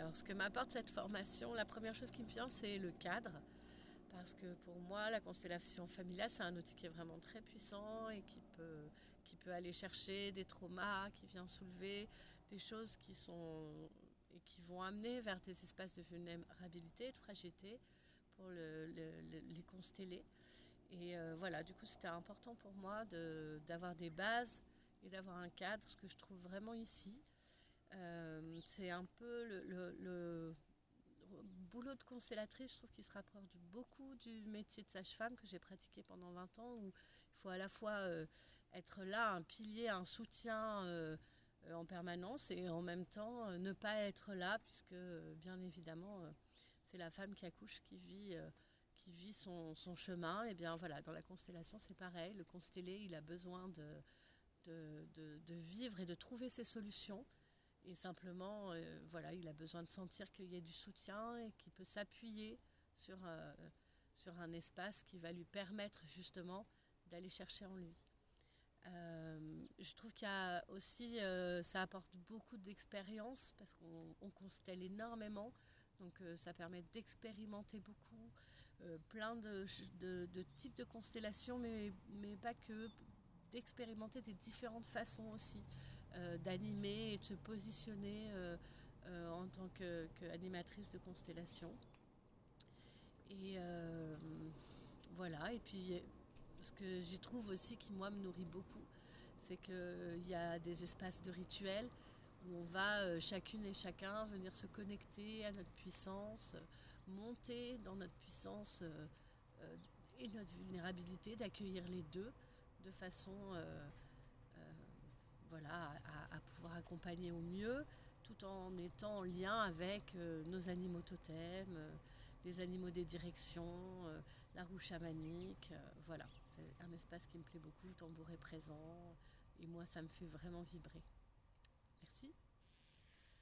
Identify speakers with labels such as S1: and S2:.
S1: Alors, ce que m'apporte cette formation, la première chose qui me vient, c'est le cadre. Parce que pour moi, la constellation familiale, c'est un outil qui est vraiment très puissant et qui peut aller chercher des traumas, qui vient soulever des choses qui sont et qui vont amener vers des espaces de vulnérabilité et de fragilité pour les consteller. Et voilà, du coup, c'était important pour moi d'avoir des bases et d'avoir un cadre, ce que je trouve vraiment ici. C'est un peu le boulot de constellatrice, je trouve qu'il se rapproche beaucoup du métier de sage-femme que j'ai pratiqué pendant 20 ans, où il faut à la fois être là, un pilier, un soutien en permanence, et en même temps ne pas être là, puisque bien évidemment c'est la femme qui accouche qui vit son chemin. Et bien voilà, dans la constellation c'est pareil, le constellé il a besoin de vivre et de trouver ses solutions. Et simplement, voilà, il a besoin de sentir qu'il y a du soutien et qu'il peut s'appuyer sur, sur un espace qui va lui permettre justement d'aller chercher en lui. Je trouve qu'il y a aussi, ça apporte beaucoup d'expérience parce qu'on constelle énormément. Donc ça permet d'expérimenter beaucoup, plein de types de constellations, mais pas que, d'expérimenter des différentes façons aussi d'animer et de se positionner en tant qu'animatrice de constellation. Et voilà, et puis ce que j'y trouve aussi qui moi me nourrit beaucoup, c'est qu'il y a des espaces de rituels où on va chacune et chacun venir se connecter à notre puissance, monter dans notre puissance euh, et notre vulnérabilité, d'accueillir les deux de façon voilà, à pouvoir accompagner au mieux, tout en étant en lien avec nos animaux totems, les animaux des directions, la roue chamanique. Voilà, c'est un espace qui me plaît beaucoup, le tambour est présent, et moi ça me fait vraiment vibrer.